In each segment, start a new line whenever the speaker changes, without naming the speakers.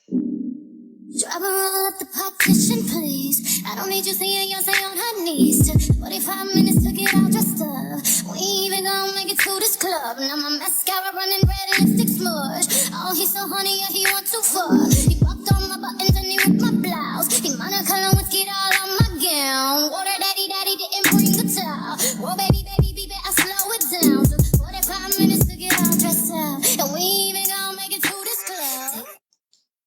Drop a roll up the partition, please. I don't need you seeing Beyonce on her knees. 45 minutes to get all dressed up. We ain't even gonna make it to this club. Now my mascara running red and lipstick smudge. Oh, he's so honey, yeah, he went too far. He popped on my buttons and he ripped my blouse. He monocolored whiskey all on my gown. Water daddy didn't bring the towel. Whoa, baby, I slow it down. So 45 minutes to get all dressed up. And we ain't even gonna make it to this club.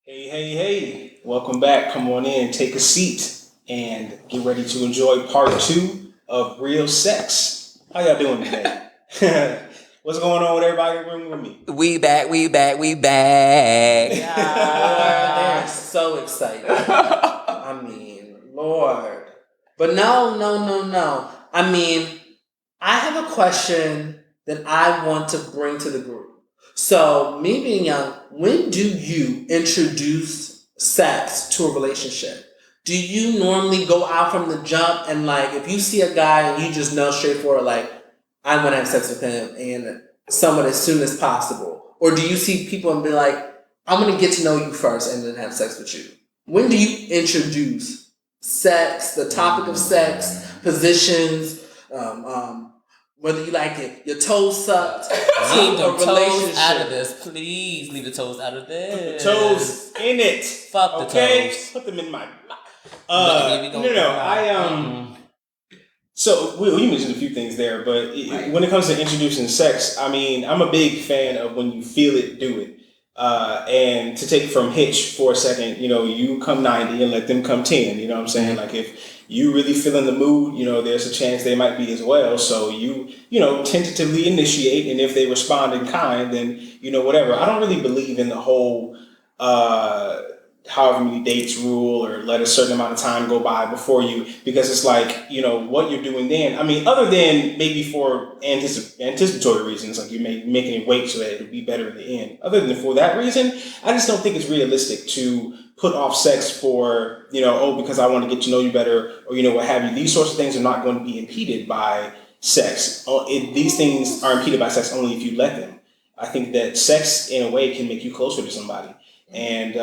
Hey. Welcome back. Come on in, take a seat, and get ready to enjoy part 2 of Real Sex. How y'all doing today? What's going on with everybody in the room with me?
We back.
Yeah, they're so excited. I mean, Lord. But no. I mean, I have a question that I want to bring to the group. So, me being young, when do you introduce sex to a relationship? Do you normally go out from the jump and like, if you see a guy and you just know straightforward, like, I want to have sex with him and someone as soon as possible? Or do you see people and be like, I'm going to get to know you first and then have sex with you? When do you introduce sex, the topic of sex, positions, whether you like it, your toes sucked,
Leave the toes out of this. Please leave the toes out of this.
Put the toes in it.
Fuck the toes.
Put them in my mouth. So you mentioned a few things there, but when it comes to introducing sex, I mean, I'm a big fan of when you feel it, do it. And to take from Hitch for a second, you come 90 and let them come 10. You know what I'm saying? Like if you really feel in the mood, there's a chance they might be as well. So you tentatively initiate, and if they respond in kind, then whatever. I don't really believe in the whole however many dates rule or let a certain amount of time go by before you, because it's like, what you're doing then. I mean, other than maybe for anticipatory reasons, like you're making it wait so that it'll be better in the end. Other than for that reason, I just don't think it's realistic to put off sex for, because I want to get to know you better or, what have you. These sorts of things are not going to be impeded by sex. These things are impeded by sex only if you let them. I think that sex, in a way, can make you closer to somebody. And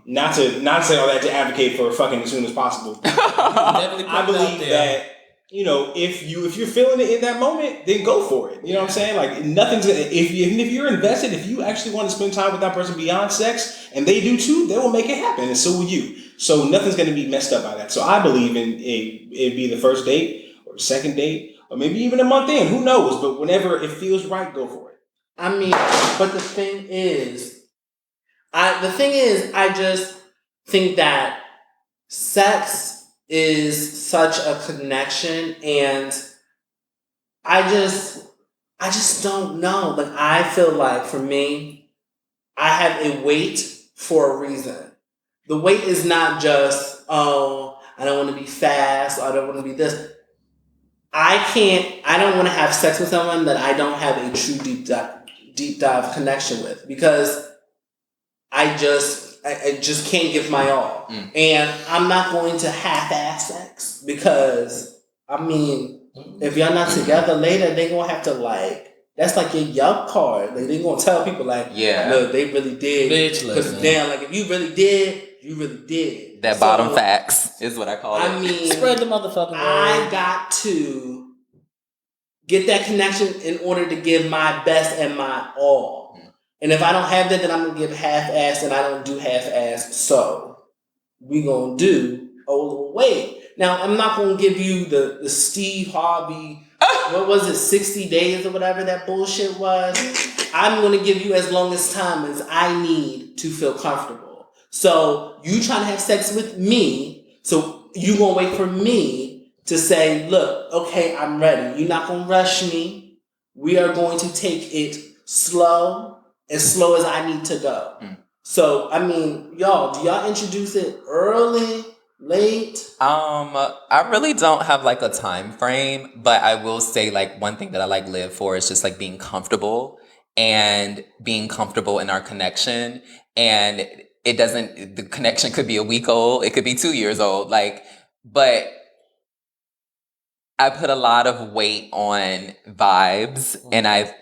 not to say all that to advocate for fucking as soon as possible. I believe that if you're feeling it in that moment, then go for it. You know what I'm saying? Like nothing's if you're invested, if you actually want to spend time with that person beyond sex, and they do too, they will make it happen, and so will you. So nothing's going to be messed up by that. So I believe in it'd be the first date or second date or maybe even a month in. Who knows? But whenever it feels right, go for it.
I mean, but the thing is, I just think that sex is such a connection, and I just don't know. Like, I feel like for me, I have a wait for a reason. The wait is not just, I don't want to be fast, or I don't want to be this. I don't want to have sex with someone that I don't have a true deep dive connection with, because I just can't give my all. And I'm not going to half-ass sex, because, I mean, if y'all not together later, they going to have to, that's like your Yelp card. Like, they going to tell people, look, they really did. Because, damn, if you really did, you really did.
That bottom facts is what I call it.
I mean,
spread the motherfucking word.
I got to get that connection in order to give my best and my all. And if I don't have that, then I'm going to give half-ass, and I don't do half-ass. So we going to do a little wait. Now, I'm not going to give you the Steve Harvey, what was it, 60 days or whatever that bullshit was. I'm going to give you as long as time as I need to feel comfortable. So you trying to have sex with me, so you going to wait for me to say, look, okay, I'm ready. You're not going to rush me. We are going to take it slow. As slow as I need to go. So, I mean, y'all, do y'all introduce it early, late?
I really don't have a time frame, but I will say one thing that I live for is just being comfortable and being comfortable in our connection. And the connection could be a week old, it could be 2 years old, but I put a lot of weight on vibes, and I've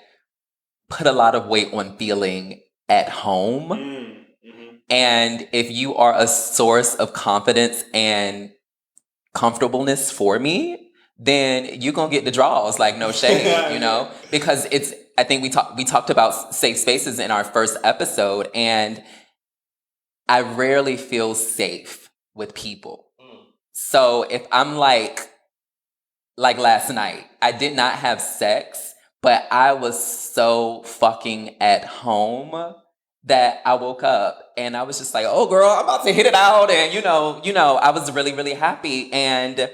put a lot of weight on feeling at home. And if you are a source of confidence and comfortableness for me, then you're gonna get the draws, like no shade, you know? Because it's I think we talked about safe spaces in our first episode, and I rarely feel safe with people. So if I'm like last night, I did not have sex, but I was so fucking at home that I woke up and I was just like, oh girl, I'm about to hit it out. And I was really, really happy. And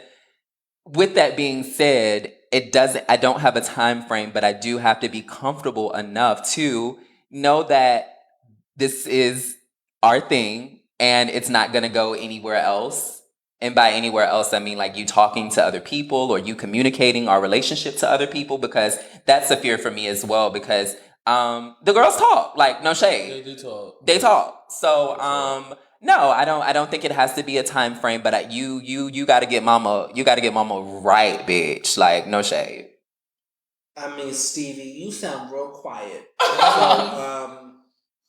with that being said, I don't have a time frame, but I do have to be comfortable enough to know that this is our thing and it's not gonna go anywhere else. And by anywhere else, I mean like you talking to other people or you communicating our relationship to other people, because that's a fear for me as well, because the girls talk, like no shade.
They do talk.
They talk. So no, I don't think it has to be a time frame, but you gotta get mama right, bitch. Like no shade.
I mean, Stevie, you sound real quiet. So,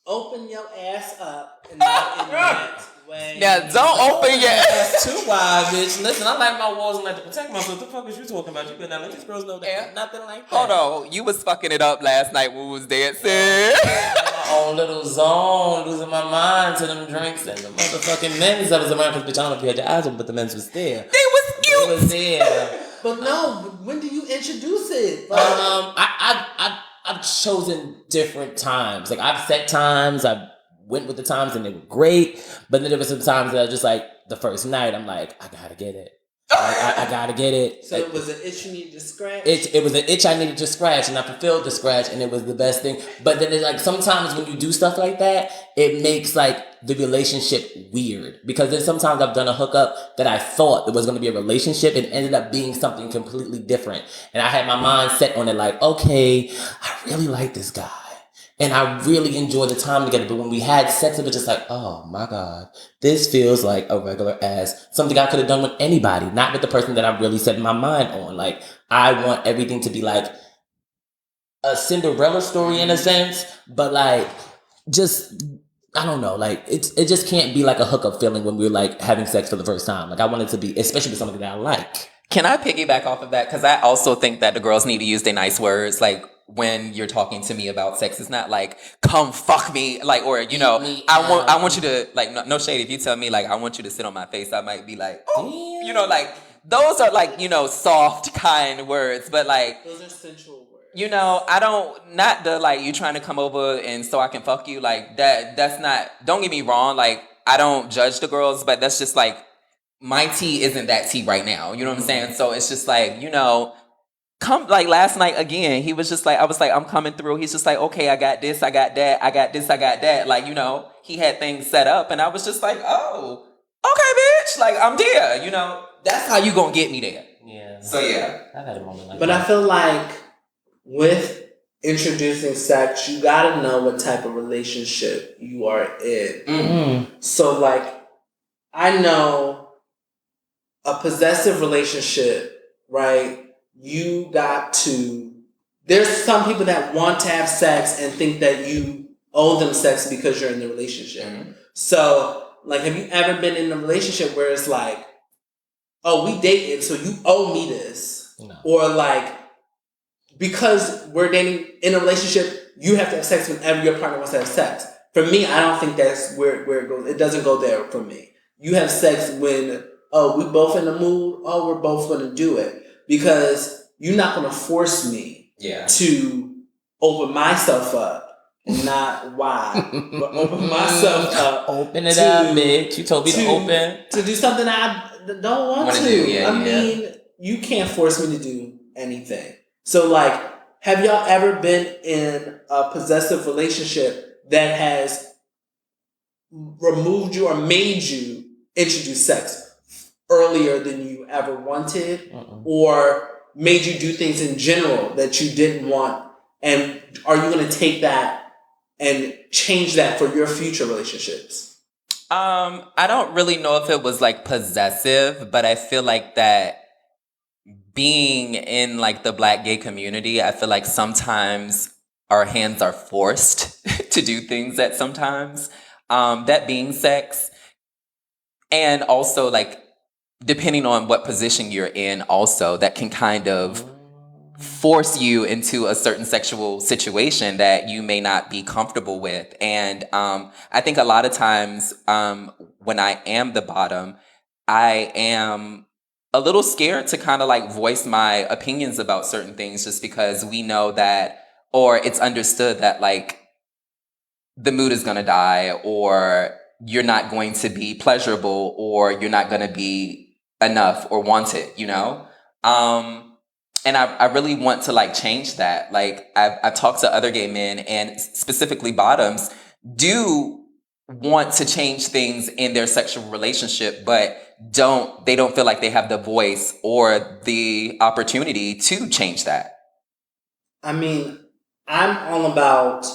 open your ass up and not in that way.
Now don't open your
That's too wide, bitch. Listen, I like my walls and like to protect myself. The fuck is you talking about? You better not let these girls know that.
Yeah.
Nothing like that.
Hold on, you was fucking it up last night when we was dancing.
My own little zone, losing my mind to them drinks and the motherfucking men's that was around. Because bitch, I don't know if you had your eyes open, but the men's was there.
They was cute.
They was there.
But no, when do you introduce it?
I've chosen different times. Like I've set times. I went with the times and they were great. But then there were some times that I just like the first night. I'm like, I gotta get it. I gotta get it.
So it was an itch you needed to scratch?
It was an itch I needed to scratch, and I fulfilled the scratch, and it was the best thing. But then, like sometimes when you do stuff like that, it makes like the relationship weird, because then sometimes I've done a hookup that I thought it was going to be a relationship, and ended up being something completely different. And I had my mind set on it, like, okay, I really like this guy. And I really enjoyed the time together. But when we had sex, it was just like, oh my God, this feels like a regular ass. Something I could have done with anybody, not with the person that I really set my mind on. Like, I want everything to be like a Cinderella story in a sense, but like, just, I don't know, like, it just can't be like a hookup feeling when we're like having sex for the first time. Like, I want it to be, especially with somebody that I like.
Can I piggyback off of that? Because I also think that the girls need to use their nice words. Like, when you're talking to me about sex, it's not like, come fuck me. Like, or, I want you to, like, no shade. If you tell me, like, I want you to sit on my face, I might be like, oh, like, those are like, soft, kind words. But like,
those are sensual words.
I don't, not the, like, you trying to come over and so I can fuck you. Like, that's not, don't get me wrong. Like, I don't judge the girls, but that's just like, my tea isn't that tea right now. You know what I'm saying? So it's just like, come, like last night again, he was just like, I was like, I'm coming through. He's just like, okay, I got this, I got that, I got this, I got that. Like, he had things set up and I was just like, oh, okay, bitch. Like, I'm there, that's how you gonna get me there.
Yeah.
So yeah.
I've had a moment like
but
that.
I feel like with introducing sex, you gotta know what type of relationship you are in.
Mm-hmm.
So like, I know a possessive relationship, right? You got to, there's some people that want to have sex and think that you owe them sex because you're in the relationship.
Mm-hmm.
So, like, have you ever been in a relationship where it's like, oh, we dated, so you owe me this?
No.
Or like, because we're dating in a relationship, you have to have sex whenever your partner wants to have sex. For me, I don't think that's where it goes. It doesn't go there for me. You have sex when, oh, we both in the mood, oh, we're both going to do it. Because you're not going to force me to open myself up. Not why, but open myself up.
Open it up, bitch. You told me to open.
To do something I don't want to. I mean, you can't force me to do anything. So, like, have y'all ever been in a possessive relationship that has removed you or made you introduce sex earlier than you ever wanted, or made you do things in general that you didn't want? And are you going to take that and change that for your future relationships?
I don't really know if it was like possessive, but I feel like that being in like the Black gay community, I feel like sometimes our hands are forced to do things at sometimes. That being sex. And also, like, depending on what position you're in, also, that can kind of force you into a certain sexual situation that you may not be comfortable with. And I think a lot of times when I am the bottom, I am a little scared to kind of like voice my opinions about certain things just because we know that, or it's understood that like the mood is going to die, or you're not going to be pleasurable, or you're not going to be enough or wanted, you know? And I really want to like change that. Like I've talked to other gay men, and specifically bottoms do want to change things in their sexual relationship, but they don't feel like they have the voice or the opportunity to change that.
I mean, I'm all about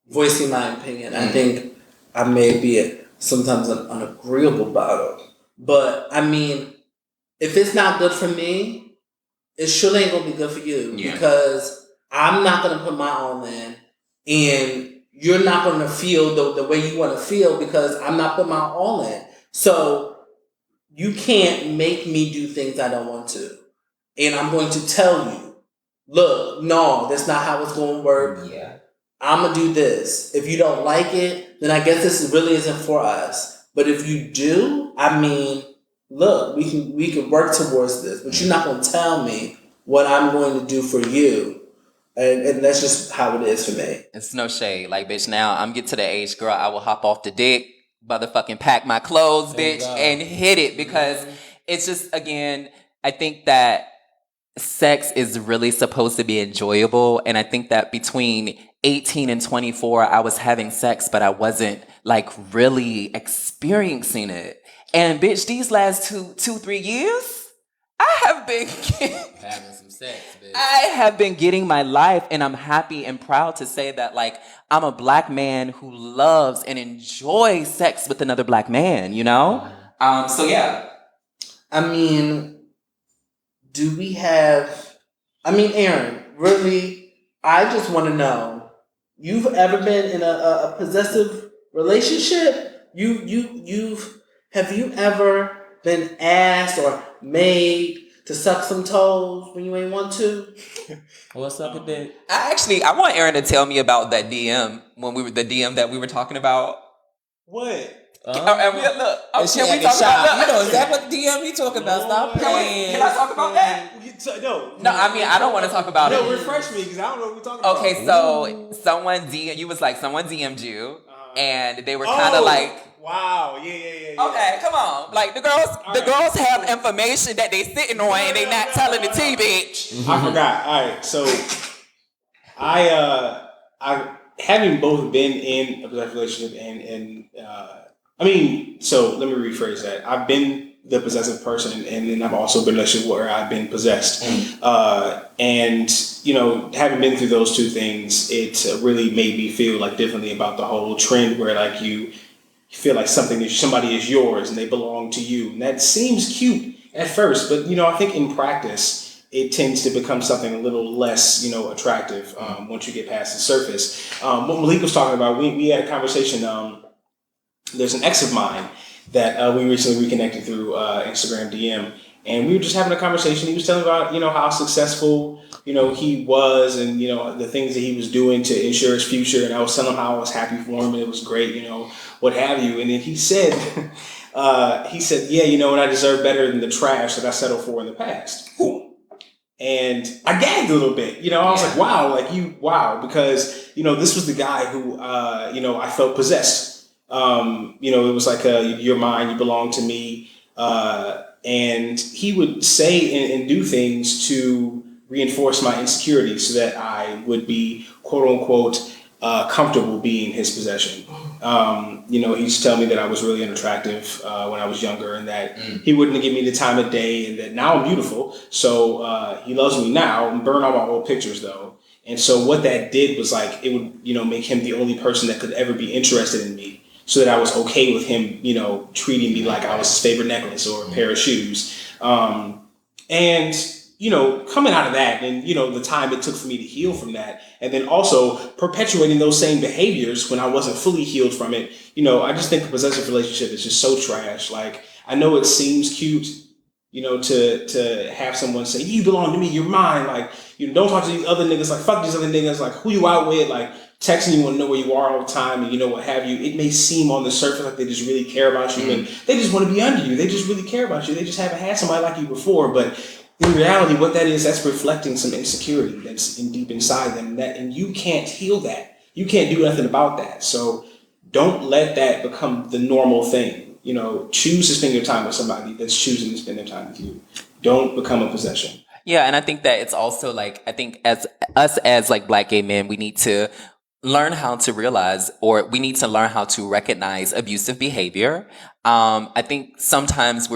voicing my opinion. I think I may be sometimes an unagreeable bottom, but I mean, if it's not good for me, it surely ain't gonna be good for you, because I'm not gonna put my all in, and you're not gonna feel the way you want to feel because I'm not putting my all in. So you can't make me do things I don't want to, and I'm going to tell you, look, no, that's not how it's going to work.
Yeah.
I'm gonna do this. If you don't like it, then I guess this really isn't for us. But if you do, I mean, look, we can work towards this. But you're not gonna tell me what I'm going to do for you, and that's just how it is for me.
It's no shade. Like, bitch, now I'm getting to the age, girl, I will hop off the dick, motherfucking pack my clothes, bitch, and hit it, because it's just, again, I think that sex is really supposed to be enjoyable. And I think that between 18 and 24, I was having sex, but I wasn't like really experiencing it. And bitch, these last 3 years, I have been
Having some sex, bitch.
I have been getting my life, and I'm happy and proud to say that like I'm a black man who loves and enjoys sex with another black man, you know? So yeah.
I mean, Aaron, really, I just want to know, you've ever been in a possessive relationship? Have you ever been asked or made to suck some toes when you ain't want to?
What's up with that?
I want Aaron to tell me about that DM the DM that we were talking about.
What?
Look,
And she
can we
acting
talk
shy.
about
You know, is that what DM you talking about? Stop playing.
Can I talk about that?
No,
I mean, I don't want to talk about
No,
it.
refresh me, because I don't know what we're talking about.
Okay, so someone DM'd you, and they were kind of like,
wow, yeah.
okay, come on, like the girls have information that they sitting on, and they not telling the tea, bitch.
I forgot. All right, so I having both been in a possessive relationship and so let me rephrase that. I've been the possessive person, and then I've also been in a relationship where I've been possessed. And having been through those two things, it really made me feel like differently about the whole trend where like you feel like somebody is yours and they belong to you, and that seems cute at first, but I think in practice it tends to become something a little less attractive once you get past the surface. What Malik was talking about, we had a conversation. There's an ex of mine that we recently reconnected through Instagram DM, and we were just having a conversation. He was telling about how successful he was, and the things that he was doing to ensure his future, and I was telling him how I was happy for him and it was great, what have you. And then he said yeah, and I deserve better than the trash that I settled for in the past. And I gagged a little bit, I was like, wow, because this was the guy who I felt possessed. It was like you're mine, you belong to me, and he would say and do things to reinforce my insecurities so that I would be quote unquote comfortable being his possession. He used to tell me that I was really unattractive when I was younger, and that he wouldn't give me the time of day, and that now I'm beautiful, so he loves me now, and burn all my old pictures though. And so what that did was like it would make him the only person that could ever be interested in me, so that I was okay with him, treating me like I was his favorite necklace or a pair of shoes. And coming out of that and, the time it took for me to heal from that, and then also perpetuating those same behaviors when I wasn't fully healed from it, I just think a possessive relationship is just so trash. Like, I know it seems cute, to have someone say, you belong to me, you're mine. Like, don't talk to these other niggas. Like, fuck these other niggas. Like, who you out with? Like, texting you, want to know where you are all the time, and what have you. It may seem on the surface like they just really care about you, and they just want to be under you. They just really care about you. They just haven't had somebody like you before. But in reality, what that is, that's reflecting some insecurity that's deep inside them, and you can't heal that. You can't do nothing about that. So don't let that become the normal thing. Choose to spend your time with somebody that's choosing to spend their time with you. Don't become a possession.
Yeah, and I think that it's also like, I think as us as like Black gay men, we need to learn how to realize, or we need to learn how to recognize abusive behavior. I think sometimes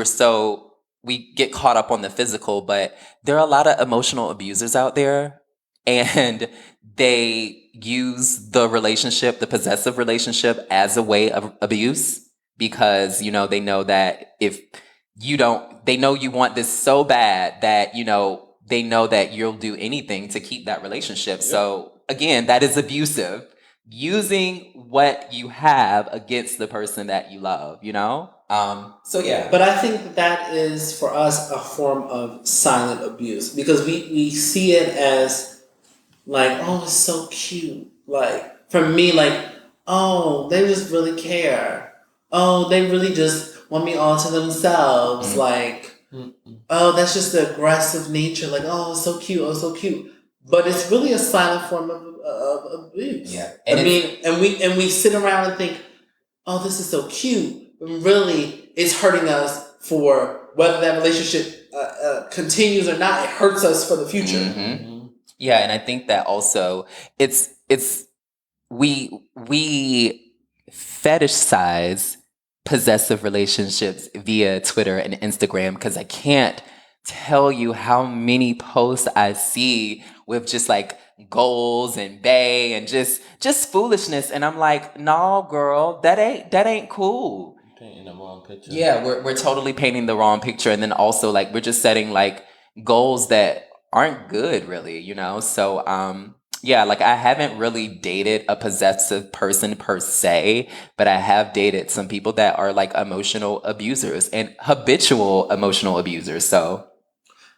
we get caught up on the physical, but there are a lot of emotional abusers out there, and they use the possessive relationship as a way of abuse, because, they know that if they know you want this so bad that, they know that you'll do anything to keep that relationship. Yeah. So again, that is abusive, using what you have against the person that you love, So yeah.
But I think that is for us a form of silent abuse, because we see it as like, oh, it's so cute. Like, for me, like, oh, they just really care. Oh, they really just want me all to themselves. Like, oh, that's just the aggressive nature. Like, oh, so cute. Oh, so cute. But it's really a silent form of abuse.
Yeah.
And we sit around and think, oh, this is so cute. But really, it's hurting us for whether that relationship continues or not. It hurts us for the future.
Mm-hmm. Yeah, and I think that also we fetishize possessive relationships via Twitter and Instagram, because I can't tell you how many posts I see with just like goals and bae and just foolishness, and I'm like, no, girl, that ain't cool.
Painting the wrong picture.
Yeah, we're totally painting the wrong picture, and then also like we're just setting like goals that aren't good, really, So yeah, like I haven't really dated a possessive person per se, but I have dated some people that are like emotional abusers and habitual emotional abusers. So,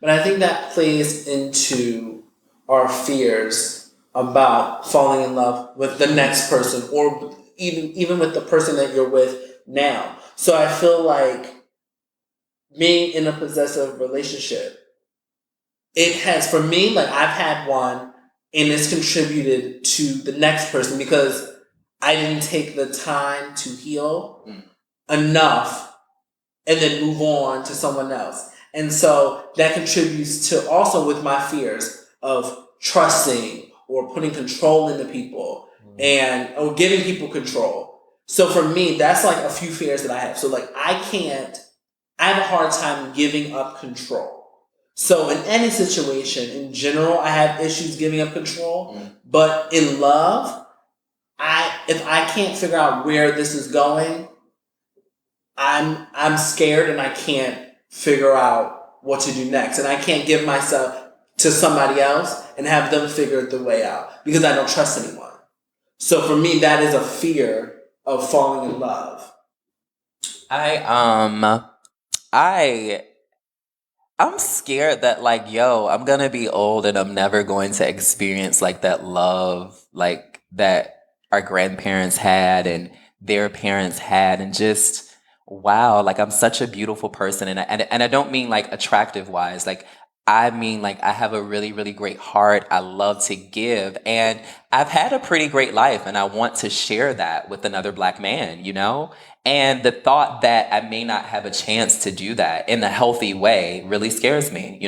but I think that plays into our fears about falling in love with the next person, or even with the person that you're with now. So I feel like being in a possessive relationship, it has, for me, like I've had one, and it's contributed to the next person because I didn't take the time to heal enough and then move on to someone else. And so that contributes to also with my fears of trusting or putting control into people or giving people control. So for me, that's like a few fears that I have. So like I have a hard time giving up control. So in any situation, in general, I have issues giving up control. But in love, if I can't figure out where this is going, I'm scared and I can't figure out what to do next. And I can't give myself to somebody else and have them figure the way out because I don't trust anyone. So for me, that is a fear of falling in love.
I'm scared that like, I'm gonna be old and I'm never going to experience like that love like that our grandparents had and their parents had, and just wow, like I'm such a beautiful person, and I don't mean like attractive wise, like I mean like I have a really, really great heart. I love to give, and I've had a pretty great life, and I want to share that with another Black man, And the thought that I may not have a chance to do that in a healthy way really scares me,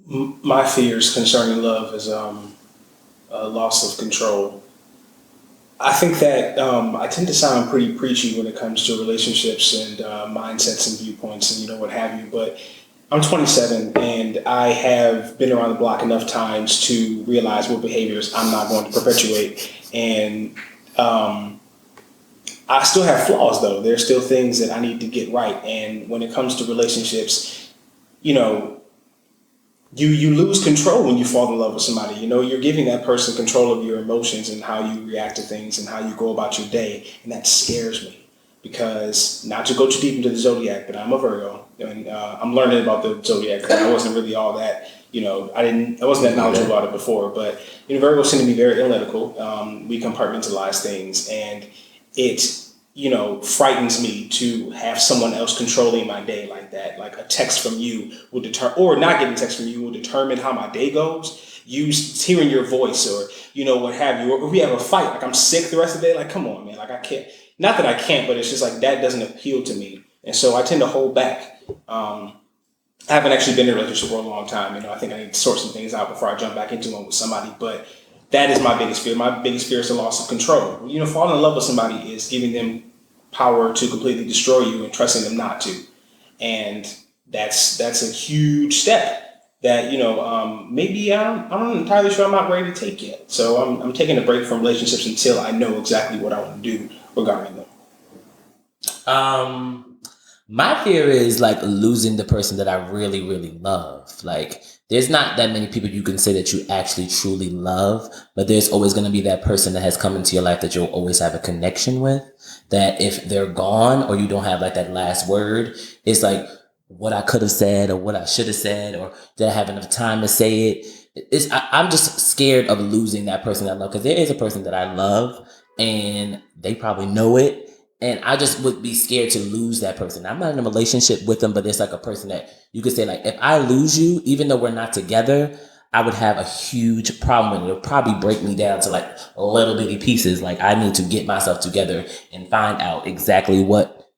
My fears concerning love is a loss of control. I think that I tend to sound pretty preachy when it comes to relationships and mindsets and viewpoints and what have you, but I'm 27 and I have been around the block enough times to realize what behaviors I'm not going to perpetuate. And I still have flaws, though. There's still things that I need to get right. And when it comes to relationships, you lose control when you fall in love with somebody. You know, you're giving that person control of your emotions and how you react to things and how you go about your day, and that scares me. Because, not to go too deep into the zodiac, but I'm a Virgo, and I'm learning about the zodiac because I wasn't really all that, I wasn't that knowledgeable about it before. But Virgos tend to be very analytical. We compartmentalize things, and it frightens me to have someone else controlling my day like that. Like a text from you will determine, or not getting a text from you will determine how my day goes. You hearing your voice, or what have you, or if we have a fight, like I'm sick the rest of the day. Like, come on, man. Like, I can't. Not that I can't, but it's just like that doesn't appeal to me, and so I tend to hold back. I haven't actually been in a relationship for a long time. I think I need to sort some things out before I jump back into one with somebody. But that is my biggest fear. My biggest fear is the loss of control. Falling in love with somebody is giving them power to completely destroy you and trusting them not to, and that's a huge step that maybe I'm not entirely sure I'm not ready to take yet. So I'm taking a break from relationships until I know exactly what I want to do regarding them.
My fear is like losing the person that I really, really love. Like, there's not that many people you can say that you actually truly love, but there's always going to be that person that has come into your life that you'll always have a connection with. That if they're gone or you don't have like that last word, it's like what I could have said or what I should have said, or did I have enough time to say it? I'm just scared of losing that person that I love, because there is a person that I love and they probably know it. And I just would be scared to lose that person. I'm not in a relationship with them, but there's like a person that you could say, like, if I lose you, even though we're not together, I would have a huge problem with it. It'll probably break me down to like little bitty pieces. Like, I need to get myself together and find out exactly what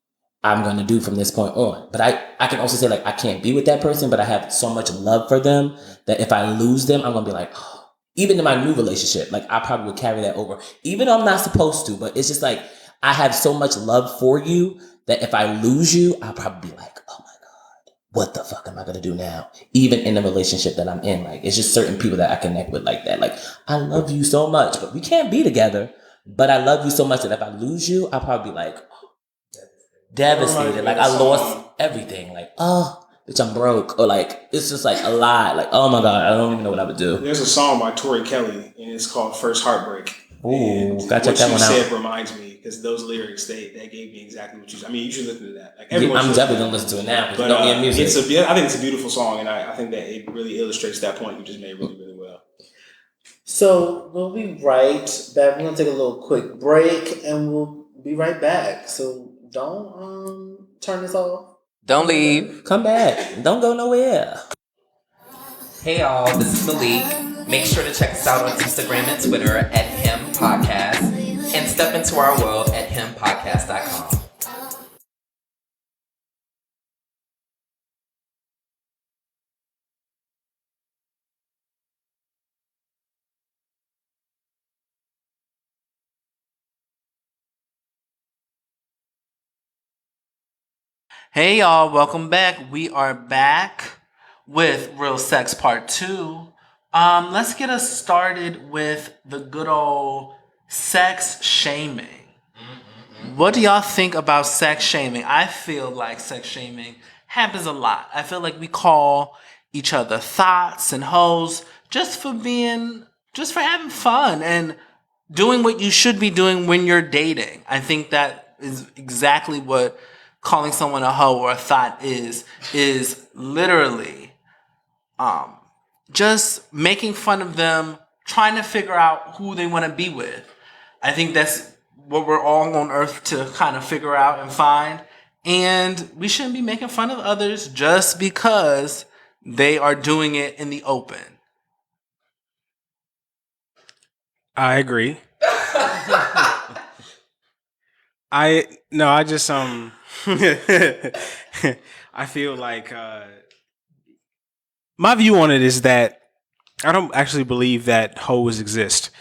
I'm going to do from this point on. But I can also say, like, I can't be with that person, but I have so much love for them that if I lose them, I'm going to be like, oh. Even in my new relationship, like, I probably would carry that over, even though I'm not supposed to. But it's just like, I have so much love for you that if I lose you, I'll probably be like, oh my God, what the fuck am I going to do now? Even in the relationship that I'm in. Like, it's just certain people that I connect with like that. Like, I love you so much, but we can't be together. But I love you so much that if I lose you, I'll probably be like, devastated. Like, I lost everything. Like, oh, bitch, I'm broke. Or like, it's just like a lot. Like, oh my God, I don't even know what I would do.
There's a song by Tori Kelly, and it's called First Heartbreak.
Ooh, gotta check that one out.
What you said reminds me, because those lyrics, they gave me exactly what you said. I mean, you should listen to that. Like,
I'm definitely going to listen to it now, because don't be in music.
I think it's a beautiful song, and I think that it really illustrates that point you just made really, really well.
So we'll be right back. We're going to take a little quick break, and we'll be right back. So don't turn this off.
Don't leave.
Come back. Don't go nowhere.
Hey y'all, this is Malik. Make sure to check us out on Instagram and Twitter at Him Podcast, and step into our world at himpodcast.com.
Hey y'all, welcome back. We are back with Real Sex Part 2. Let's get us started with the good old sex shaming. What do y'all think about sex shaming? I feel like sex shaming happens a lot. I feel like we call each other thoughts and hoes just for having fun and doing what you should be doing when you're dating. I think that is exactly what calling someone a hoe or a thought is literally just making fun of them, trying to figure out who they want to be with. I think that's what we're all on earth to kind of figure out and find. And we shouldn't be making fun of others just because they are doing it in the open.
I agree. I just I feel like my view on it is that I don't actually believe that hoes exist.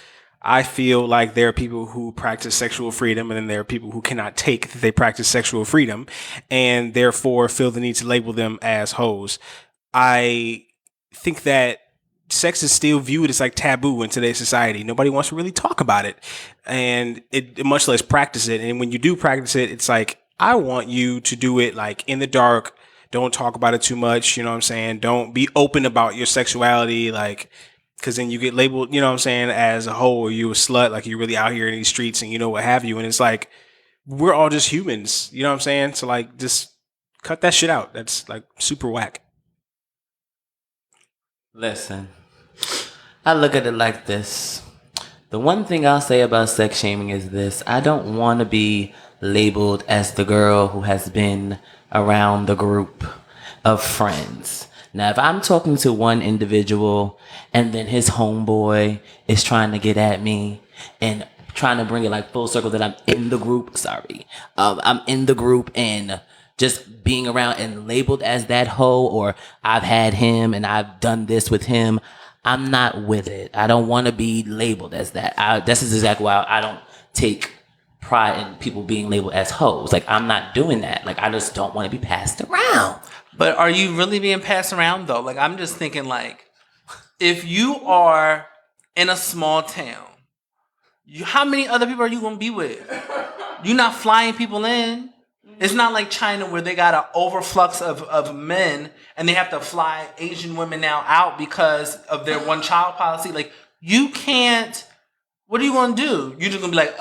I feel like there are people who practice sexual freedom, and then there are people who cannot take that they practice sexual freedom, and therefore feel the need to label them as hoes. I think that sex is still viewed as like taboo in today's society. Nobody wants to really talk about it, and it much less practice it. And when you do practice it, it's like, I want you to do it like in the dark. don't talk about it too much. You know what I'm saying? Don't be open about your sexuality, like, because then you get labeled, you know what I'm saying, as a hoe, or you a slut, like you're really out here in these streets and you know what have you. And it's like, we're all just humans, you know what I'm saying? So like, just cut that shit out. That's like super whack.
Listen, I look at it like this. The one thing I'll say about sex shaming is this. I don't want to be labeled as the girl who has been around the group of friends. Now, if I'm talking to one individual and then his homeboy is trying to get at me and trying to bring it like full circle that I'm in the group, I'm in the group and just being around and labeled as that hoe, or I've had him and I've done this with him, I'm not with it. I don't want to be labeled as that. This is exactly why I don't take pride in people being labeled as hoes. Like, I'm not doing that. Like, I just don't want to be passed around.
But are you really being passed around though? Like, I'm just thinking, like, if you are in a small town, how many other people are you gonna be with? You're not flying people in. It's not like China where they got an overflux of men and they have to fly Asian women now out because of their one child policy. Like, you can't. What are you gonna do? You're just gonna be like,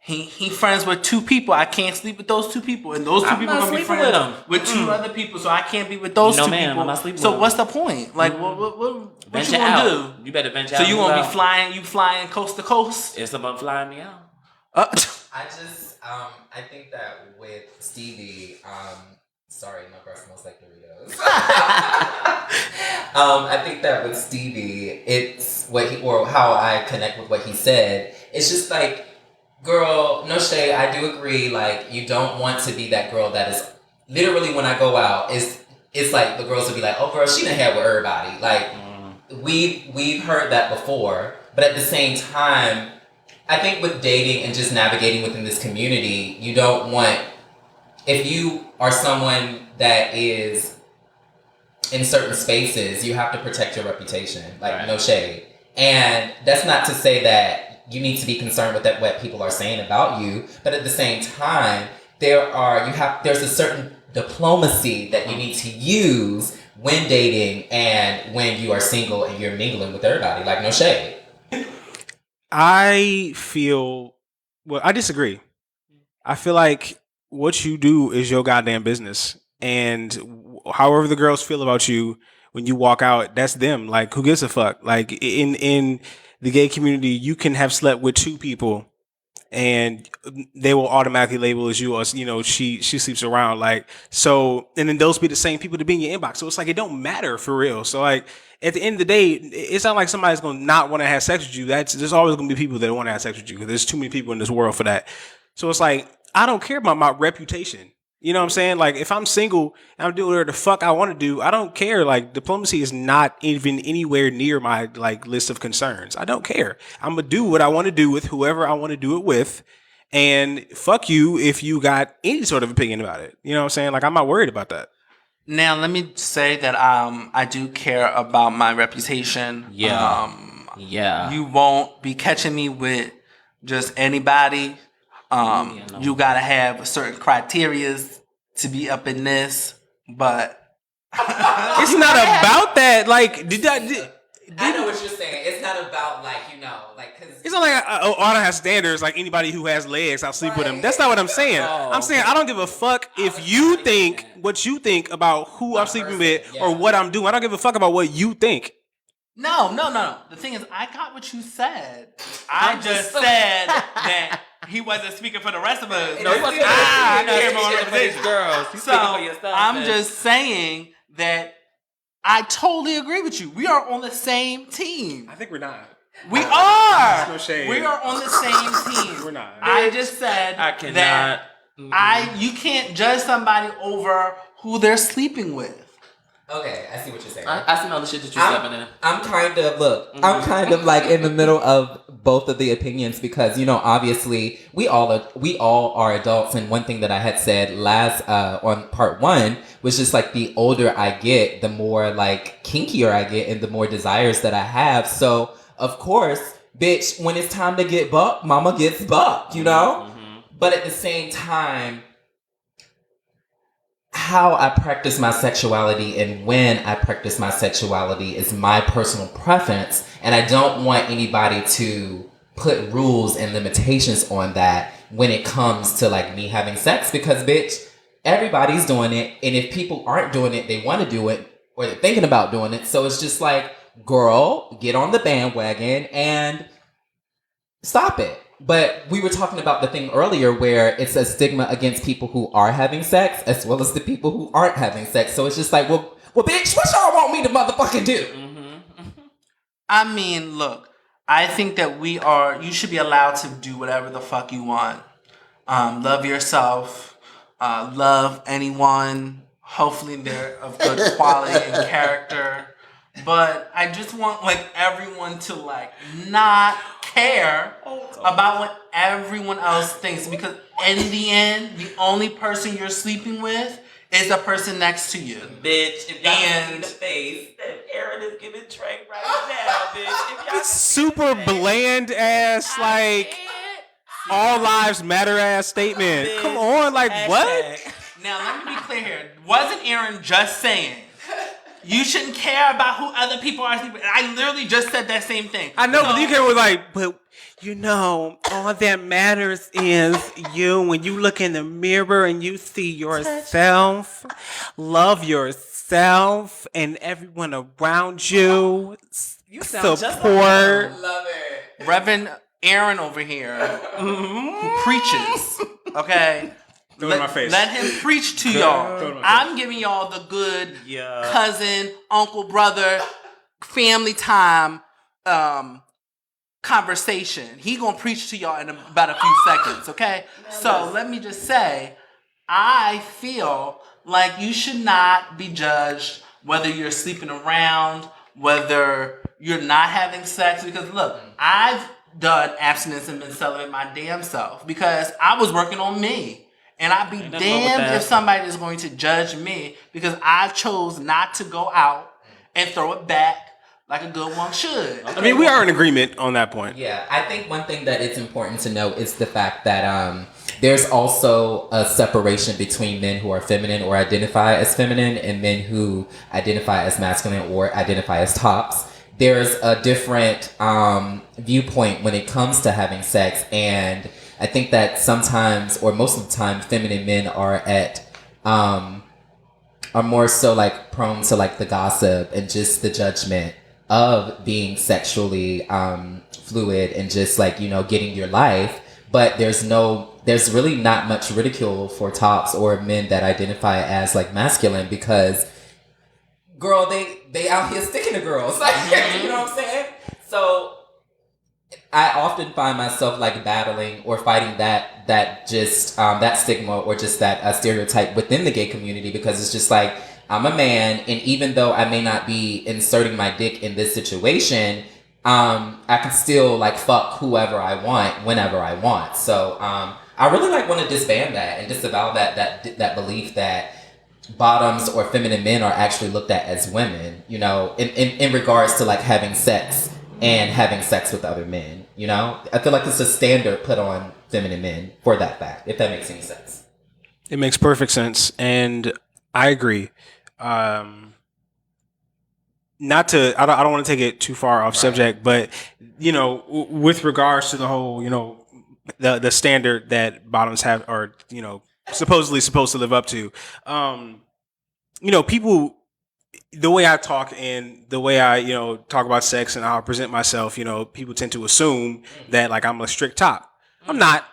he friends with two people. I can't sleep with those two people, and those two people are gonna be friends with two other people. So I can't be with those two people. I'm not sleeping with them. What's the point? Like, what you gonna do?
You better venture out.
So you gonna be flying? You flying coast to coast?
It's about flying me out.
I think that with Stevie, sorry, my breath smells like Doritos. I think that with Stevie, it's how I connect with what he said. It's just like, girl, no shade, I do agree, like, you don't want to be that girl that is, literally when I go out, it's like the girls will be like, oh girl, she done had with everybody. Like, we've heard that before, but at the same time, I think with dating and just navigating within this community, you don't want, if you are someone that is in certain spaces, you have to protect your reputation, like, right. No shade. And that's not to say that you need to be concerned with what people are saying about you, but at the same time, there's a certain diplomacy that you need to use when dating and when you are single and you're mingling with everybody, like, no shade.
I disagree. I feel like what you do is your goddamn business. And however the girls feel about you when you walk out, that's them. Like, who gives a fuck? Like, in the gay community, you can have slept with two people and they will automatically label as you, as, you know, she sleeps around. Like, so, and then those be the same people to be in your inbox. So it's like, it don't matter for real. So like, at the end of the day, it's not like somebody's going to not want to have sex with you. There's always going to be people that want to have sex with you, because there's too many people in this world for that. So it's like, I don't care about my reputation. You know what I'm saying? Like, if I'm single and I'm doing whatever the fuck I want to do, I don't care. Like, diplomacy is not even anywhere near my, like, list of concerns. I don't care. I'm going to do what I want to do with whoever I want to do it with. And fuck you if you got any sort of opinion about it. You know what I'm saying? Like, I'm not worried about that.
Now, let me say that I do care about my reputation.
Yeah.
You won't be catching me with just anybody. You gotta have certain criterias to be up in this, but
it's not about that. Like,
I know what you're saying. It's not about, like, you know, like, cause
it's not like I don't have standards. Like, anybody who has legs, I'll sleep with them. That's not what I'm saying. I'm saying I don't give a fuck if you think what you think about who I'm sleeping with or what I'm doing. I don't give a fuck about what you think.
No. The thing is, I got what you said. I just said that he wasn't speaking for the rest of us.
No, he wasn't.
I care about
the girls. He's
so
speaking for yourself.
I'm just saying that I totally agree with you. We are on the same team.
I think we're not.
We are.
No shade.
We are on the same team.
We're not.
I just said
I cannot.
that you can't judge somebody over who they're sleeping with.
Okay, I see what you're saying.
I smell the shit that you're stepping in.
I'm kind of like in the middle of both of the opinions, because, you know, obviously we all are adults, and one thing that I had said last on part 1 was just like, the older I get, the more like kinkier I get and the more desires that I have. So of course, bitch, when it's time to get bucked, mama gets bucked, you know? Mm-hmm. But at the same time, how I practice my sexuality and when I practice my sexuality is my personal preference, and I don't want anybody to put rules and limitations on that when it comes to like me having sex, because bitch, everybody's doing it, and if people aren't doing it, they want to do it or they're thinking about doing it. So it's just like, girl, get on the bandwagon and stop it. But we were talking about the thing earlier where it's a stigma against people who are having sex as well as the people who aren't having sex. So it's just like, well, bitch, what y'all want me to motherfucking do?
I mean, look, I think that you should be allowed to do whatever the fuck you want. Love yourself, love anyone. Hopefully they're of good quality and character. But I just want like everyone to like not care about what everyone else thinks, because in the end, the only person you're sleeping with is the person next to you.
Bitch, if y'all see the face that Aaron is giving Trey right now, bitch. If y'all
It's super bland ass, like all lives matter ass statement. Come on, like what?
Now let me be clear here. Wasn't Aaron just saying you shouldn't care about who other people are sleeping? I literally just said that same thing.
I know, but you can like, but you know, all that matters is you. When you look in the mirror and you see yourself, love yourself, and everyone around you.
You sound just
support.
like love it.
Reverend Aaron over here, who preaches, okay?
Throw it in my face.
Let him preach to
Throw it
y'all.
in my face.
I'm giving y'all the good cousin, uncle, brother, family time conversation. He gonna preach to y'all in about a few seconds, okay? So let me just say, I feel like you should not be judged whether you're sleeping around, whether you're not having sex, because look, I've done abstinence and been celibate my damn self because I was working on me. And I'd be damned if somebody is going to judge me because I chose not to go out and throw it back like a good one should.
I mean, we are in agreement on that point.
Yeah, I think one thing that it's important to know is the fact that there's also a separation between men who are feminine or identify as feminine and men who identify as masculine or identify as tops. There's a different viewpoint when it comes to having sex, and I think that sometimes, or most of the time, feminine men are more so like prone to like the gossip and just the judgment of being sexually fluid and just like, you know, getting your life. But there's really not much ridicule for tops or men that identify as like masculine because, girl, they out here sticking to girls. Like, you know what I'm saying? So I often find myself like battling or fighting that stigma or just that stereotype within the gay community, because it's just like, I'm a man, and even though I may not be inserting my dick in this situation, I can still like fuck whoever I want whenever I want. So I really like want to disband that and disavow that belief that bottoms or feminine men are actually looked at as women, you know, in regards to like having sex and having sex with other men, you know? I feel like it's a standard put on feminine men for that fact, if that makes any sense.
It makes perfect sense, and I agree. I don't want to take it too far off subject, but you know, with regards to the whole, you know, the standard that bottoms have, or you know, supposedly supposed to live up to, you know, people, the way I talk and the way I, you know, talk about sex and how I present myself, you know, people tend to assume that like I'm a strict top. I'm not.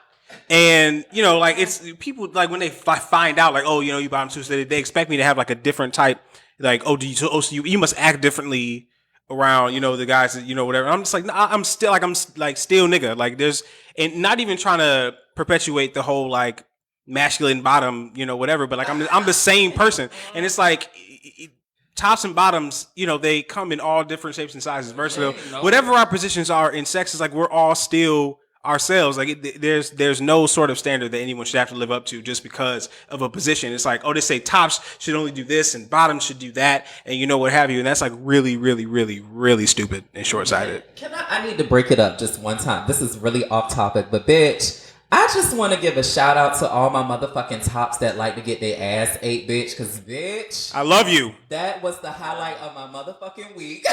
And, you know, like it's people like when they find out like, oh, you know, you bottom two, so they expect me to have like a different type, like, oh, so you must act differently around, you know, the guys that, you know, whatever. I'm just like, nah, I'm still nigga. Like there's, and not even trying to perpetuate the whole like masculine bottom, you know, whatever, but like I'm the same person. And it's like, tops and bottoms, you know, they come in all different shapes and sizes, versatile. Whatever our positions are in sex is like we're all still ourselves. Like there's no sort of standard that anyone should have to live up to just because of a position. It's like, oh, they say tops should only do this and bottoms should do that, and you know what have you. And that's like really, really, really, really stupid and short-sighted.
I need to break it up just one time. This is really off topic, but bitch, I just want to give a shout out to all my motherfucking tops that like to get their ass ate, bitch. Because, bitch,
I love you.
that was the highlight of my motherfucking week.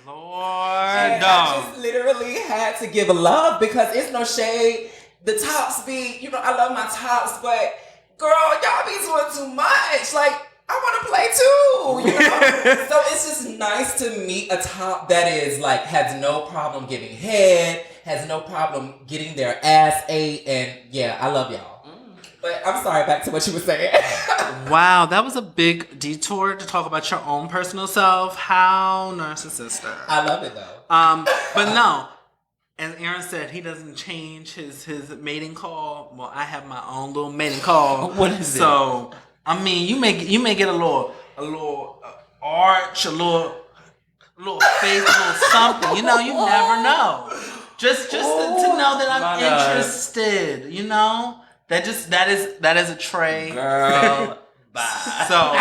Lord,
And I just literally had to give a love because it's no shade. The tops be, I love my tops, but girl, y'all be doing too much. Like, I want to play too, So it's just nice to meet a top that is like, has no problem giving head, has no problem getting their ass ate, and yeah, I love y'all. But I'm sorry, back to what you were saying.
wow, that was a big detour to talk about your own personal self. How narcissistic.
I love it though.
But no, as Aaron said, he doesn't change his mating call. Well, I have my own little mating call.
What is it?
So, I mean, you may get a little arch, a little face, a little something. You never know. Just to know that I'm interested. That is a trait.
Girl, bye.
So,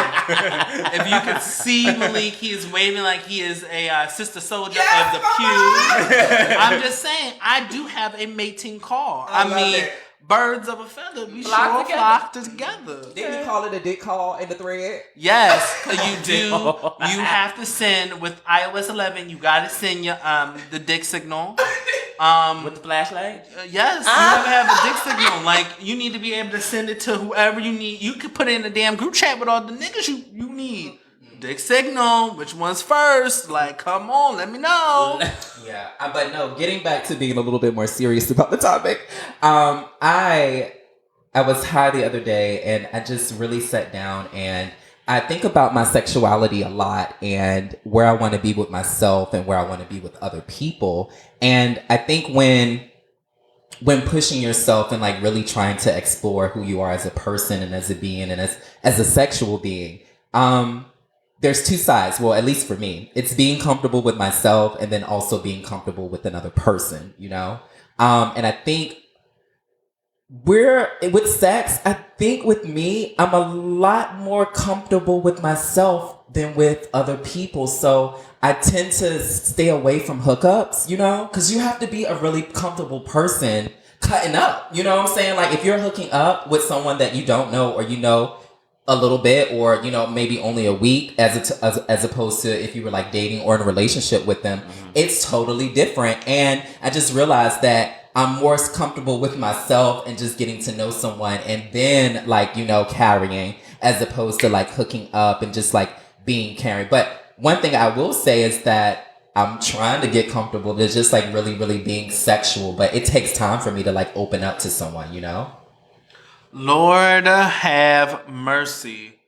if you could see Malik, he is waving like he is a sister soldier of the pew. I'm just saying, I do have a mating call. I mean, birds of a feather, we flock together.
Didn't you call it a dick call in the thread?
Yes, you do. You have to send with iOS 11. You got to send your the dick signal.
With the flashlight?
Yes, you have a dick signal. Like, you need to be able to send it to whoever you need. You could put it in a damn group chat with all the niggas you need. Dick signal, which one's first? Like, come on, let me know.
Yeah, but no, getting back to being a little bit more serious about the topic. I was high the other day and I just really sat down and I think about my sexuality a lot and where I want to be with myself and where I want to be with other people. And I think when pushing yourself and like really trying to explore who you are as a person and as a being and as a sexual being, there's two sides. Well, at least for me, it's being comfortable with myself and then also being comfortable with another person, And I think with sex, I think with me, I'm a lot more comfortable with myself than with other people. So I tend to stay away from hookups, because you have to be a really comfortable person cutting up. You know what I'm saying? Like if you're hooking up with someone that you don't know or a little bit or, maybe only a week as opposed to if you were like dating or in a relationship with them, it's totally different. And I just realized that I'm more comfortable with myself and just getting to know someone and then like, carrying as opposed to like hooking up and just like being carrying. But one thing I will say is that I'm trying to get comfortable to just like really, really being sexual, but it takes time for me to like open up to someone,
Lord have mercy.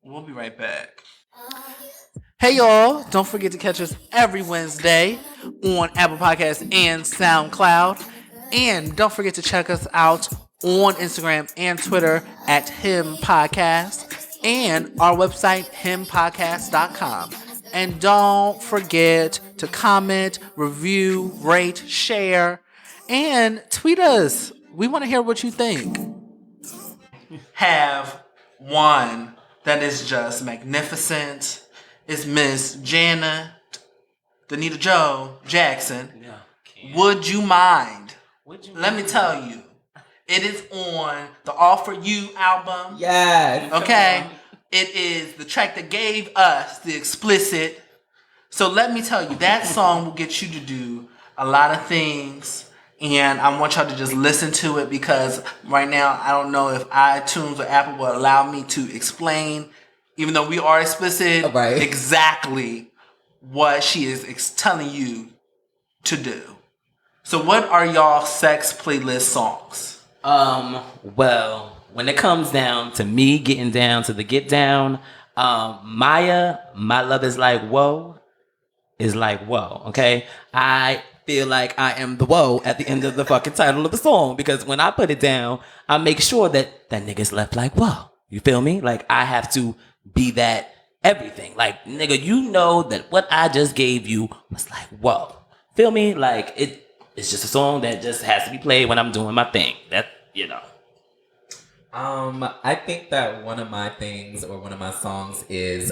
We'll be right back. Hey y'all, don't forget to catch us every Wednesday on Apple Podcasts and SoundCloud. And don't forget to check us out on Instagram and Twitter at Him Podcast and our website, himpodcast.com. And don't forget to comment, review, rate, share, and tweet us. We want to hear what you think. Have one that is just magnificent. It's Miss Janet Danita Joe Jackson. Would you mind? Let me tell you, it is on the All For You album.
Yes.
Okay. It is the track that gave us the explicit. So let me tell you, that song will get you to do a lot of things. And I want y'all to just listen to it because right now I don't know if iTunes or Apple will allow me to explain, even though we are explicit,
right,
exactly what she is telling you to do. So what are y'all sex playlist songs?
Well, when it comes down to me getting down to the get down, Maya, My Love Is Like Whoa, okay? I feel like I am the whoa at the end of the fucking title of the song because when I put it down, I make sure that nigga's left like whoa. You feel me? Like I have to be that everything. Like nigga, you know that what I just gave you was like whoa. Feel me? Like it's just a song that just has to be played when I'm doing my thing. That
I think that one of my things or one of my songs is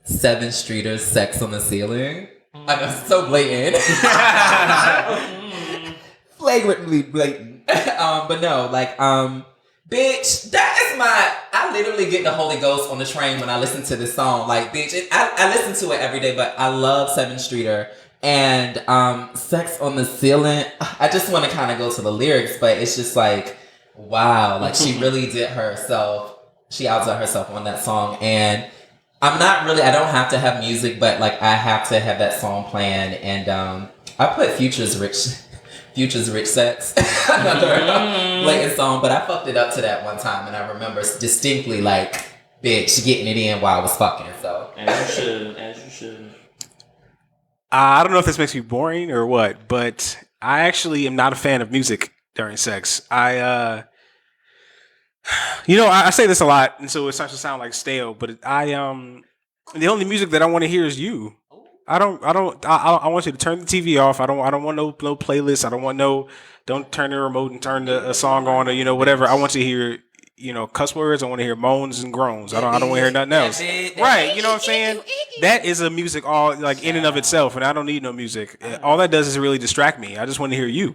Seven Streeters Sex on the Ceiling. I know, so blatant.
flagrantly blatant.
But no, like, bitch, that is I literally get the Holy Ghost on the train when I listen to this song. Like, bitch, I listen to it every day, but I love 7th Streeter and Sex on the Ceiling. I just want to kind of go to the lyrics, but it's just like, wow, like she really did herself. She outdid herself on that song. And I don't have to have music, but like I have to have that song playing. And I put Future's Rich Sex, another blatant song, but I fucked it up to that one time, and I remember distinctly like, bitch, getting it in while I was fucking. So
as you should.
I don't know if this makes me boring or what, but I actually am not a fan of music during sex. I say this a lot, and so it starts to sound like stale, but the only music that I want to hear is you. I want you to turn the TV off. I don't want no playlist. I don't want don't turn the remote and turn a song on or, whatever. I want to hear, cuss words. I want to hear moans and groans. I don't want to hear nothing else. Right. You know what I'm saying? That is a music all like in and of itself, and I don't need no music. All that does is really distract me. I just want to hear you.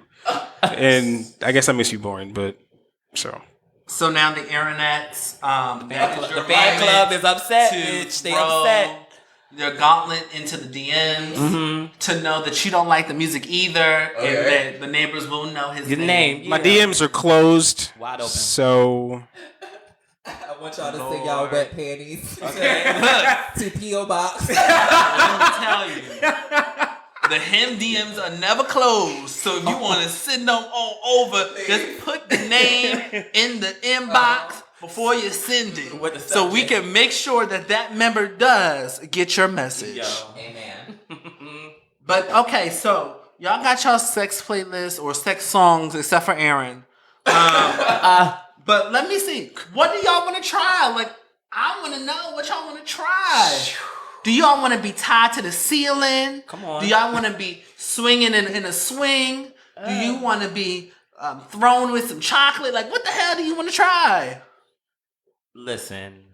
And I guess I miss you boring, but so.
So now the internet's
the fan club is upset, bitch. They upset.
Their gauntlet into the DMs to know that you don't like the music either, and that the neighbors will know his name.
Yeah. My DMs are closed,
wide open.
So
I want y'all to send y'all wet panties.
Okay,
to P.O. Box.
I'm gonna tell you, the him DMs are never closed. So if you want to send them all over, just put the name in the inbox. Before you send it, so we can make sure that member does get your message.
Amen.
But okay, so y'all got y'all sex playlist or sex songs, except for Aaron. But let me see. What do y'all want to try? Like, I want to know what y'all want to try. Do y'all want to be tied to the ceiling?
Come on.
Do y'all want to be swinging in a swing? Do you want to be thrown with some chocolate? Like, what the hell do you want to try?
Listen,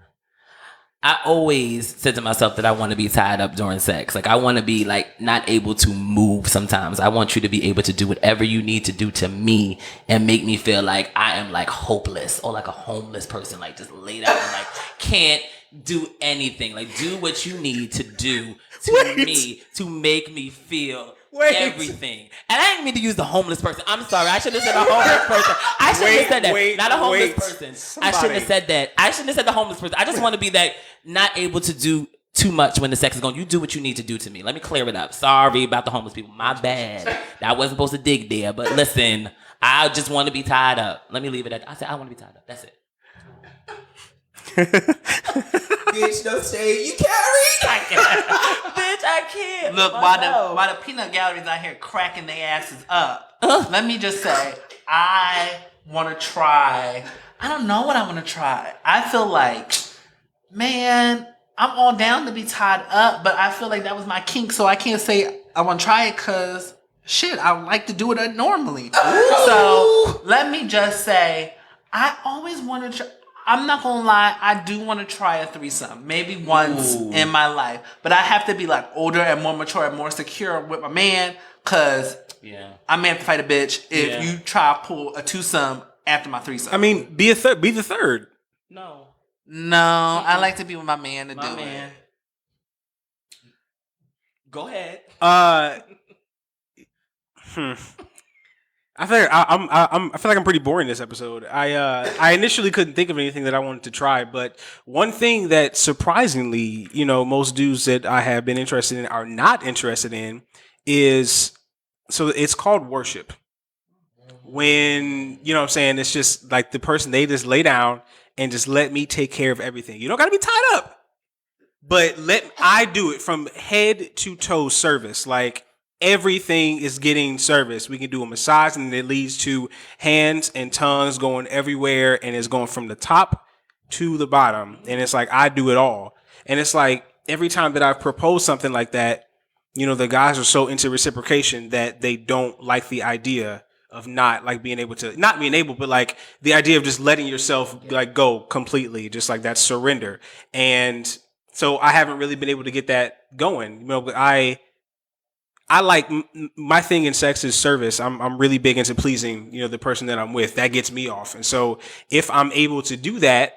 I always said to myself that I want to be tied up during sex. Like, I want to be like not able to move sometimes. I want you to be able to do whatever you need to do to me and make me feel like I am like hopeless or like a homeless person, like just laid out and like can't do anything. Like, do what you need to do to me to make me feel everything. And I didn't mean to use the homeless person. I'm sorry. I shouldn't have said a homeless person. I shouldn't have said that. Not a homeless person.
Somebody.
I shouldn't have said that. I shouldn't have said the homeless person. I just want to be that not able to do too much when the sex is going. You do what you need to do to me. Let me clear it up. Sorry about the homeless people. My bad. I wasn't supposed to dig there. But listen, I just want to be tied up. Let me leave it at. I said I want to be tied up. That's it.
Bitch, no shade. You carry.
Bitch, I can't.
Look, while the peanut galleries out here cracking their asses up, let me just say, I want to try. I don't know what I want to try. I feel like, man, I'm all down to be tied up, but I feel like that was my kink, so I can't say I want to try it because, shit, I like to do it normally. Ooh. So let me just say, I always want to try. I'm not gonna lie, I do want to try a threesome, maybe once in my life, but I have to be like older and more mature and more secure with my man, cause I may have to fight a bitch if you try to pull a twosome after my threesome.
I mean, be the third.
No,
I like to be with my man to do it.
Go ahead.
I feel like I'm pretty boring this episode. I initially couldn't think of anything that I wanted to try, but one thing that surprisingly, most dudes that I have been interested in are not interested in is, so it's called worship. When, what I'm saying, it's just like the person, they just lay down and just let me take care of everything. You don't got to be tied up, but I do it from head to toe service. Like, everything is getting service. We can do a massage and it leads to hands and tongues going everywhere and it's going from the top to the bottom. And it's like, I do it all. And it's like, every time that I've proposed something like that, the guys are so into reciprocation that they don't like the idea of not being able, but like the idea of just letting yourself like go completely, just like that surrender. And so I haven't really been able to get that going. I like my thing in sex is service. I'm really big into pleasing, the person that I'm with. That gets me off. And so if I'm able to do that,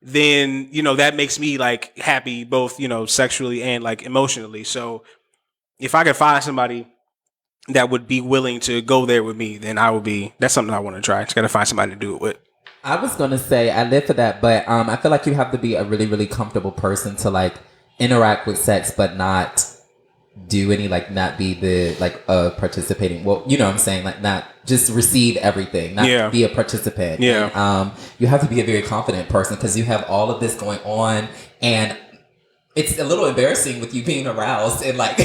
then, that makes me like happy, both, sexually and like emotionally. So if I could find somebody that would be willing to go there with me, then that's something I want to try. Just got to find somebody to do it with.
I was going to say, I live for that, but I feel like you have to be a really, really comfortable person to like interact with sex, but not do any, like, not be the, like, participating, well, you know what I'm saying, like, not just receive everything, not be a participant.
Yeah.
And, you have to be a very confident person because you have all of this going on, and it's a little embarrassing with you being aroused and, like,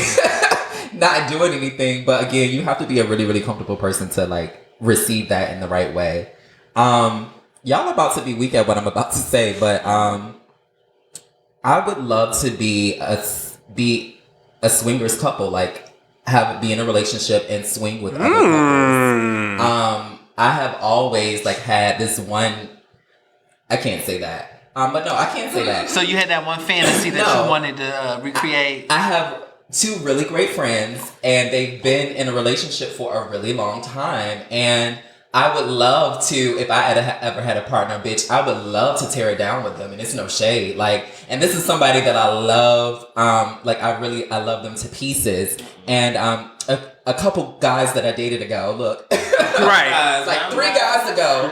not doing anything, but again, you have to be a really, really comfortable person to, like, receive that in the right way. Y'all are about to be weak at what I'm about to say, but I would love to be a swingers couple, like be in a relationship and swing with other couples. I have always like had this one. I can't say that. But no, I can't say that.
So you had that one fantasy that you wanted to recreate.
I have two really great friends, and they've been in a relationship for a really long time, and I would love to, if I had ever had a partner, bitch, I would love to tear it down with them. And it's no shade. Like, and this is somebody that I love. I love them to pieces. And a couple guys that I dated ago, look.
Right.
Like 3 guys ago,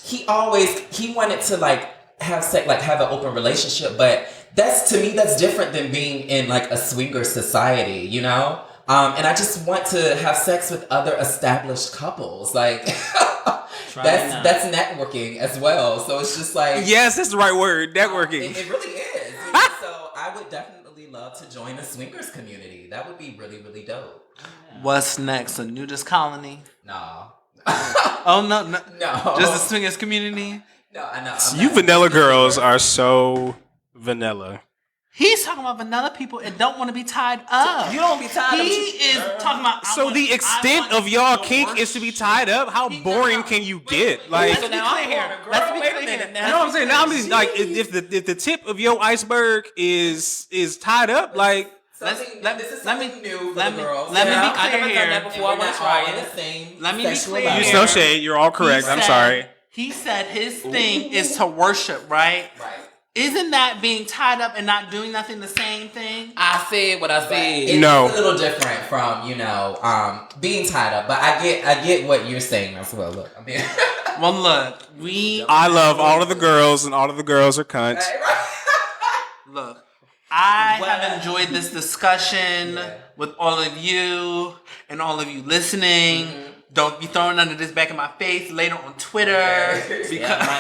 he wanted to like have sex, like have an open relationship. But to me, that's different than being in like a swinger society, you know? And I just want to have sex with other established couples. Like, that's networking as well. So it's just like...
Yes, that's the right word, networking.
It really is. So I would definitely love to join a swingers community. That would be really, really dope.
What's next? A nudist colony?
No.
Oh, no.
No.
Just a swingers community?
No, I know.
You vanilla girls are so vanilla.
He's talking about vanilla people and don't want to be tied up.
You don't be tied up.
He is talking about...
So the extent of y'all kink is to be tied up? How boring can you get? Like,
Let's be clear here. Let's be clear here.
you know what I'm saying? Now, I mean, like, if the tip of your iceberg is tied up, like...
This is something new for the girls.
Let me be
I've
clear
never
here.
done that before. I want to try it.
Let me be clear
Use
here.
no shade. You're all correct. I'm sorry.
He said his thing is to worship, right?
Right.
Isn't that being tied up and not doing nothing the same thing?
I said what I said.
It's
No.
a little different from, being tied up. But I get what you're saying as well. Look, I mean...
Well, look,
I love all of the girls, and all of the girls are cunts.
Look, I have enjoyed this discussion with all of you and all of you listening. Mm-hmm. Don't be throwing under this back in my face later on Twitter.
Stay out of my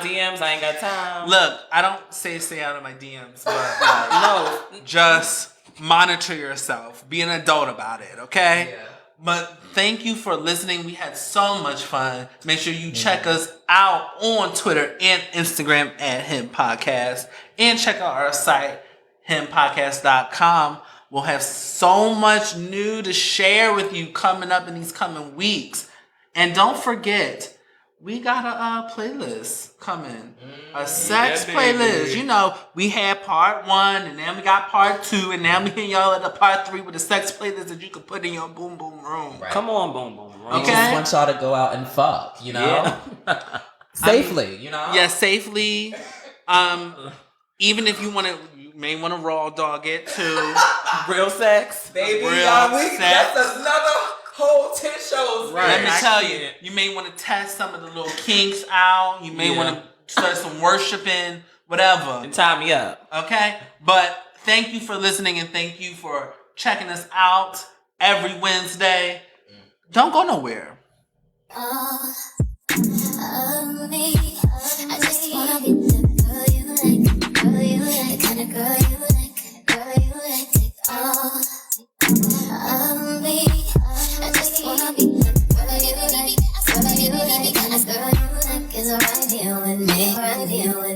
DMs. I ain't got time.
Look, I don't stay out of my DMs, but no, just monitor yourself. Be an adult about it, okay? Yeah. But thank you for listening. We had so much fun. Make sure you check us out on Twitter and Instagram at Him Podcast. And check out our site, himpodcast.com. We'll have so much new to share with you coming up in these coming weeks. And don't forget, we got a playlist coming. A sex playlist. You know, we had part 1, and then we got part 2, and now we hitting y'all at the part 3 with a sex playlist that you can put in your boom boom room.
Right. Come on, boom boom room.
We just want y'all to go out and fuck, you know? Yeah. Safely, you know?
Yeah, safely. Even if you may want to raw dog it too.
Real sex, baby. That's another whole 10 shows.
Right. Let me tell you, you may want to test some of the little kinks out. You may want to start some worshiping, whatever.
And tie me up.
Okay? But thank you for listening, and thank you for checking us out every Wednesday. Don't go nowhere.
Me. I just wanna be the girl you like, the kind of girl you like, take all of me. I just wanna be the girl you like, the kind of girl you like is right here with me, right here with me.